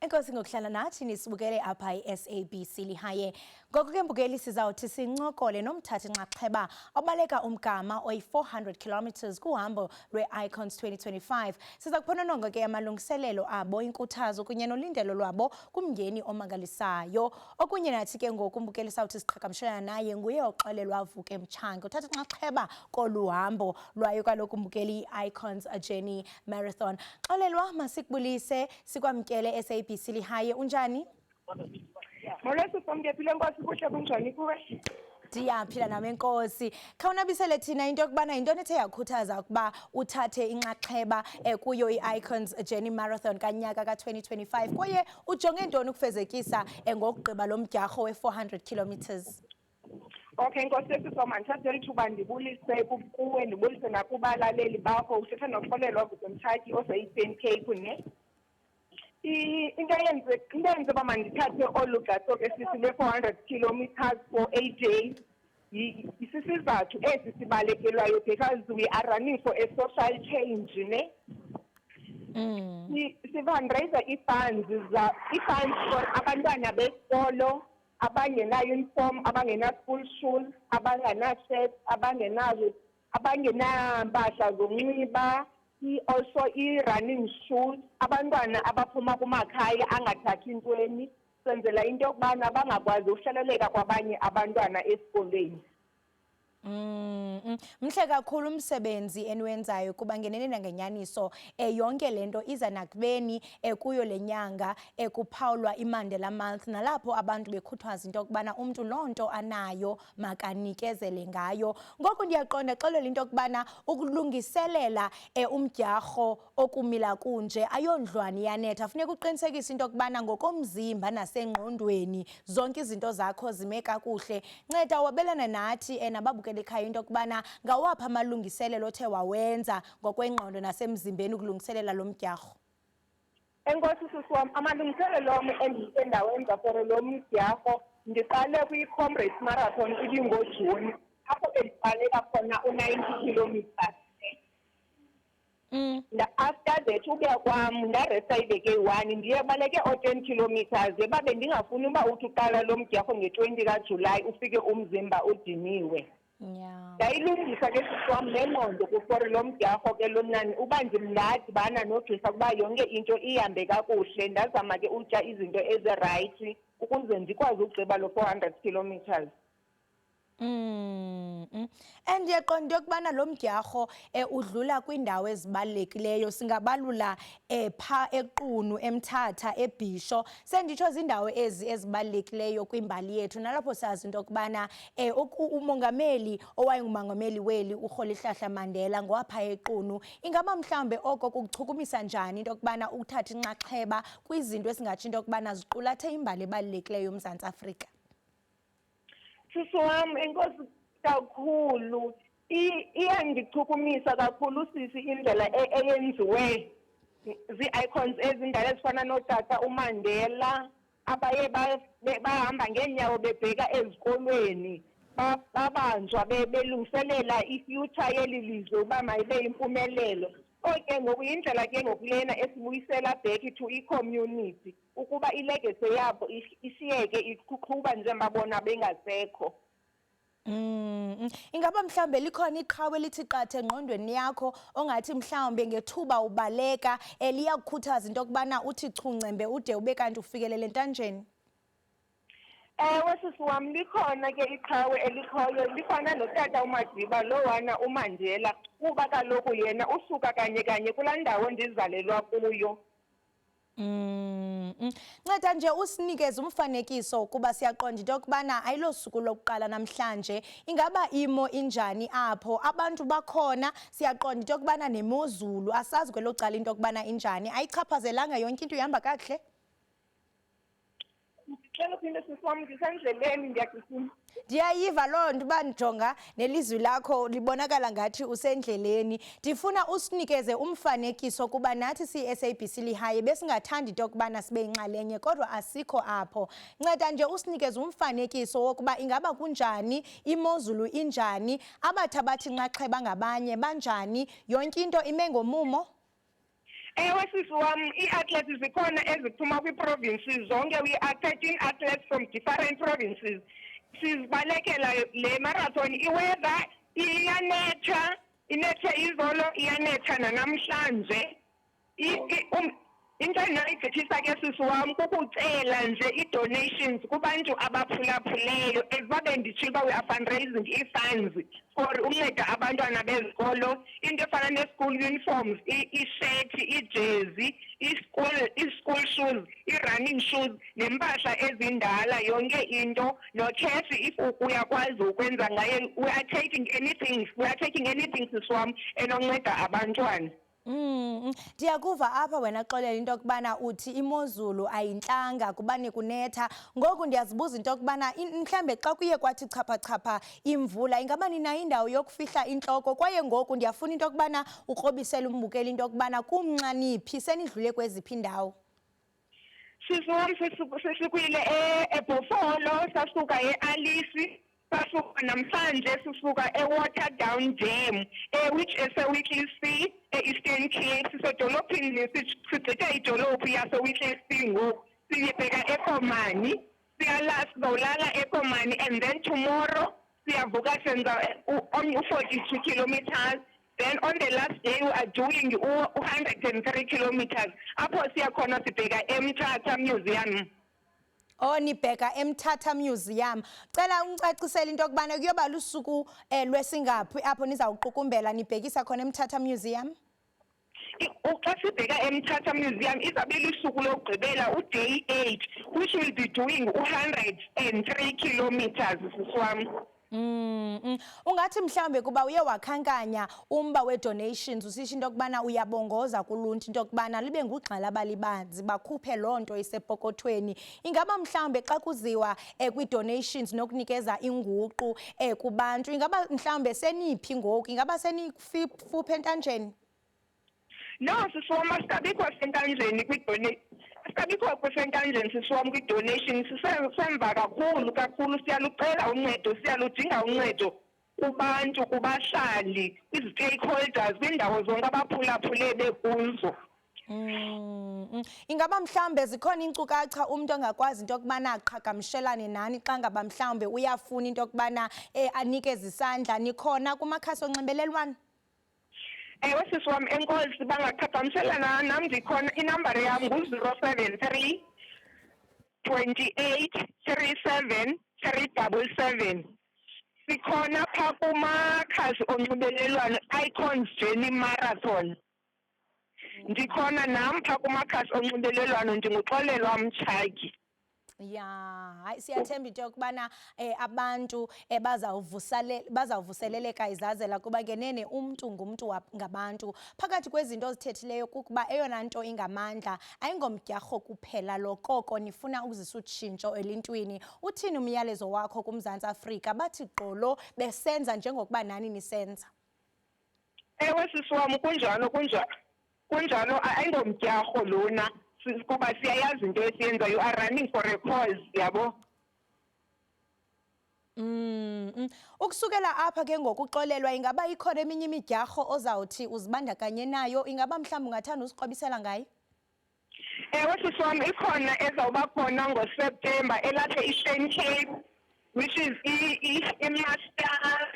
Enkosi ngokuhlala nathi nisibukele apha iSABC Lihaye. Ngoku ke mbukeli sizawuthi sincokole nomthathi nxaxheba obaleka umgama oyi-400 kilometers kuhambo lwe-Icons 2025. Siza kuphonononga ke amalungiselelo abo, inkuthazo kunye nolindelo lwabo kumngeni omangalisayo. Okunye nathi ke ngoku mbukeli sawuthi siqhagamshelana naye nguye oxelelwa avuke mtshanga uthatha nxaxheba koluhambo lwayo kaloku mbukeli i-Icons Journey Marathon. Xelelwa masikubulise sikwamkele SABC Lihaye, unjani? Molweni somngephile Nkosi, kuhle kunjani kuwe? Ndiyaphila nami Nkosi. Khawunabisele thina into yokubana yintoni ethe yakhuthaza ukuba uthathe inxaxheba kuyo i-Icons Journey Marathon kanyaka ka-2025 kwaye ujonge ntoni ukufezekisa ngokugqiba lo mdyarho we-400 kilometers? Okay Nkosi, sisoma ndithathe ithuba ndibulise kuwe, ndibulise nakubalaleli bakho uthetha noxolelwa ngumthathi oseyi-10 Cape ne. Into eyenze uba mandithathe olu gaso ke sisi le-400 kilometers for 8 days isisizathu esi sibalekelwayo because we are running for a social change ne. Sifundraiser i-funds for abantwana besikolo abangena-uniform, abangena-school shoes, abangena-shirt, abangenampahla zonxiba, also i-running shoes, abantwana abaphuma kumakhaya angathathi ntweni, senzela into yokubana bangakwazi ukuhleleleka kwabanye abantwana esikolweni. Mhle kakhulu umsebenzi eniwenzayo kuba ngenene nangenyaniso yonke lento iza nakubeni kuyo lenyanga kuphawulwa iMandela Month, nalapho abantu bekhuthwaza into yokubana umuntu lonto anayo makanikezele ngayo. Ngoku ndiyaqonda xelela into yokubana ukulungiselela umdyarho okumila kunje ayondlwane yanetha, funeka uqinisekise into yokubana ngokomzimba nasengqondweni zonke izinto zakho zime kakuhle. Nceda wabelana nathi nababukela ekhaya into yokubana ngawapha amalungiselelo othe wawenza ngokwengqondo nasemzimbeni ukulungiselela lo mdyarho. Enkosi sisi wam, amalungiselelo endike ndawenza for lo mdyarho ndiqale kwi-Comrades Marathon ibingoJuni apho bendiqalela khona u-90 kilometers. After that ukuya kwam ndaresta iveke eyi-1 ndiye baleke o-10 kilometers ebabe ndingafuni uba uthi uqala lo mdyarho nge-20 kaJulayi ufike umzimba udiniwe. Ndayilungisa ke sisi wam nengqondo for lo mdyarho ke lonani uba ndadibana nogqirha ukuba yonke into ihambe kakuhle, ndazama ke utya izinto ezirayithi ukuze ndikwazi ukugqiba lo 400 kilometers. And ndiyaqonda yokubana lo mdyarho udlula kwiindawo ezibalulekileyo, singabalula pha eQunu, eMthatha, eBhisho, senditsho zindawo ezibalulekileyo kwimbali yethu, nalapho sazi into yokubana umongameli owayengumongameli weli uRholihlahla Mandela ngowapha eQunu. Ingaba mhlawumbe oko kuchukumisa njani into yokubana uthathe inxaxheba kwizinto esingatsho into yokubana ziqulathe imbali ebalulekileyo yoMzantsi Afrika? Sisi wam, enkosi kakhulu, iyandichukumisa kakhulu sisi indlela eyenziwe zii-icons ezindala ezifana notata uMandela abaye bahamba ngeenyawo bebheka ezikolweni, babanjwa belungiselela i-future yeli lizwe uba mayibe yimpumelelo. Oke ngoku yindlela ke ngokulena esibuyisela back to i-community ukuba ilegacy yabo ishiyeke iqhuba njengoba bona bengasekho. Ingaba mhlawumbe likhona iqhawe lithi qathe engqondweni yakho ongathi mhlawumbe ngethuba ubaleka liyakukhuthaza into yokubana uthi chuncembe ude ube kanti ufikelele entanjeni? Ewe sisi wam, likhona ke iqhawe elikhoyo, lifana notata uMadiba lowana uMandela kuba kaloku yena usuka kanye kulaa ndawo ndizalelwa kuyo. Nceda nje usinikeze umfanekiso ukuba siyaqonda into yokubana ayilo suku lokuqala namhlanje. Ingaba imo injani apho? Abantu bakhona, siyaqonda into yokubana nemozulu asazi kwelo cala into yokubana injani, ayichaphazelanga yonke into ihamba kakuhle? Cela uphinde sisi wami ndisendleleni ndiyagijima. Ndiyayiva loo nto uba ndijonga nelizwi lakho libonakala ngathi usendleleni. Ndifuna usinikeze umfanekiso kuba nathi siyi-SABC Lihaye besingathandi into yokubana sibe yinxalenye kodwa asikho apho. Nceda nje usinikeze umfanekiso wokuba ingaba kunjani, imozulu injani, abathabathi nxaxheba ngabanye banjani, yonke into ime ngomumo. Ewe sisi wami, ii-athletes zikhona eziphuma kwii-provinces zonke. We are 13 athletes from different provinces. Sizibalekela le marathon. Iweather iyanetha, inethe izolo, iyanetha nanamhlanje. Into endinoyigqithisa ke sisi wami kukucela nje i-donations kubantu abaphulaphuleyo. Ezabe nditshilo uba we are fundraising ii-funds for unceda abantwana bezikolo, into efana nee-school uniforms, ii-shirt, ijezi, ii-school shoes, ii-running shoes, nempahla ezindala, yonke into, nokheshi if uyakwazi ukwenza ngaye. We are taking anything sisi wami enonceda abantwana. Ndiyakuva apha wena Xolela into yokubana uthi imozulu ayintlanga kubane kunetha. Ngoku ndiyazibuza into yokubana mhlambe xa kuye kwathi chapha imvula ingaba ninayo indawo yokufihla intloko, kwaye ngoku ndiyafuna into yokubana ukrobisele umbukeli into yokubana kumnxaniphi senidlule kweziphi indawo. Sisi wami sesikwile eBhofolo, sasuka e-Alice, sasuka namhlanje sisuka eWaterdown Dam, which is a Whitley C, e-Eastern Cape. Sisedolophini sigcithe idolophu yase-Whitley C ngoku. Siyebheka eKomani, sizolala eKomani, and then tomorrow siyavuka senza only 42 kilometers. Then on the last day we are doing 103 kilometers. Apho siyakhona sibheka eMthatha Museum. Oh, nibheka eMthatha Museum. Cela ungicacisele into yokubana kuyoba lusuku lwesingaphi apho nizawuqukumbela nibhekisa khona eMthatha Museum. Xa sibheka eMthatha Museum izabe lusuku lokugqibela uday 8, which will be doing 103 kilometers sisi wami. Ungathi mhlambe kuba uye wakhankanya umba we-donations usisho into yokubana uyabongoza kuluntu into yokubana libe ngugxala balibanzi bakhuphe loo nto isepokothweni. Ingaba mhlambe xa kuziwa kwi-donations nokunikeza inguqu kubantu, ingaba mhlambe seniphi ngoku, ingaba senifuphe entanjeni? No, sisi wami asikabikho sentanjeni asikabikho kwesentanjeni sisi wami kwi-donation. Sisemva kakhulu, siyalucela uncedo, siyaludinga uncedo kubantu, kubahlali, kwi-stakeholders, kwindawo zonke abaphulaphule bekuzo. Ingaba mhlambe zikhona inkcukacha umuntu angakwazi into yokubana aqhagamshelane nani xa ngaba mhlambe uyafuna into yokubana anikeze isandla, nikhona kumakhasi onxibelelwano? Ewe sisi wami, enkosi, bangaqhagamshelana nam, ndikhona. Inambari yam ngu-073 28 37 377. Sikhona phaa kumakhasi onxibelelwano, Icons Journey Marathon. Ndikhona nam phaa kumakhasi onxibelelwano, ndinguXolelwa Mtshaki. Ya, hayi siyathemba into yokubana abantu bazawuvuseleleka izazela kuba ngenene umntu ngumntu ngabantu. Phakathi kwezinto ozithethileyo kukuba eyona nto ingamandla ayingomdyarho kuphela lo, koko nifuna ukuzisa utshintsho elintwini. Uthini umyalezo wakho kuMzantsi Afrika bathi gqolo besenza njengokuba nani nisenza? Ewe sisi wami, kunjalo ayingomdyarho lona, kuba siyayazi into esiyenza. You are running for a cause, yabo. Ukusukela apha ke ngokuxolelwa, ingaba ikhona eminye imidyarho ozawuthi uzibandakanye nayo, ingaba mhlawumbi ungathanda usiqobisela ngayo? Ewe sisi wami, ikhona ezawuba khona ngoSeptember elapha e-Eastern Cape, which is i-Master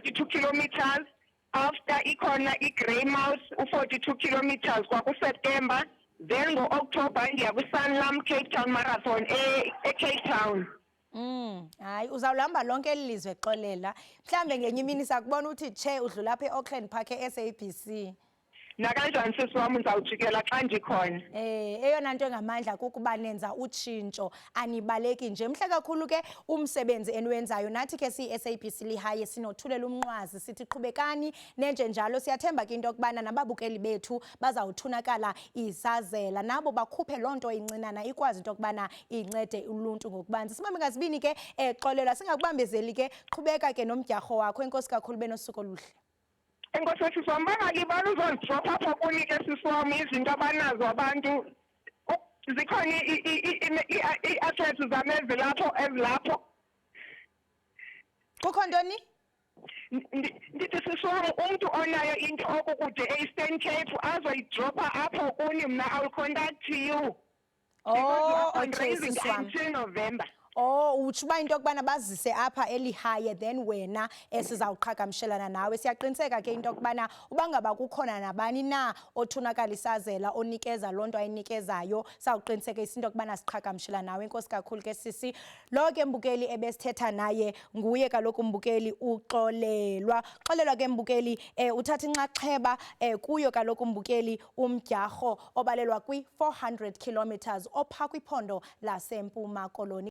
42 kilometers. After ikhona i-Grey Mouse 42 kilometers kwakuSeptember. Then ngo-October ndiya kwi-Sanlam Cape Town Marathon e-Cape Town. Hayi uzawulihamba lonke elilizwe Xolela. Mhlambe ngenye imini sakubona uthi tshe udlula apha e-Auckland Park e-SABC. nakanjani sisi wami ndizawujikela xa ndikhona. Eyona nto engamandla kukuba nenza utshintsho, anibaleki nje. Mhle kakhulu ke umsebenzi eniwenzayo. Nathi ke siyi-SABC Lihaye sinothulela umnqwazi sithi qhubekani nenje njalo. Siyathemba ke into yokubana nababukeli bethu bazawuthunakala isazela, nabo bakhuphe loo nto incinana ikwazi into yokubana incede uluntu ngokubanzi. Simame ngazibini ke Xolelwa, singakubambezeli ke, qhubeka ke nomdyarho wakho. Enkosi kakhulu, benosuku oluhle. Enkosi sisi wami, bangalibali uzozidropha apho kuni ke sisi wami izinto abanazo abantu. Zikhona ii-assets zami ezilapho. Kukho ntoni? Ndithi sisi wami umntu onayo into okukude e-Eastern Cape azoyidropha apho kuni, mna I'll contact you. Okay, sisi wami. Until November. Utsho uba into yokubana bazise apha eLihaye, then wena sizawuqhagamshelana nawe. Siyaqiniseka ke into yokubana uba ngaba kukhona nabani na othunakala isazela onikeza loo nto ayinikezayo, sawuqinisekisa into yokubana siqhagamshela nawe. Enkosi kakhulu ke sisi. Lo ke mbukeli ebesithetha naye nguye kaloku mbukeli uXolelwa. Xolelwa ke mbukeli uthatha inxaxheba kuyo kaloku mbukeli umdyarho obalelwa kwi-400 kilometers opha kwiphondo laseMpuma Koloni.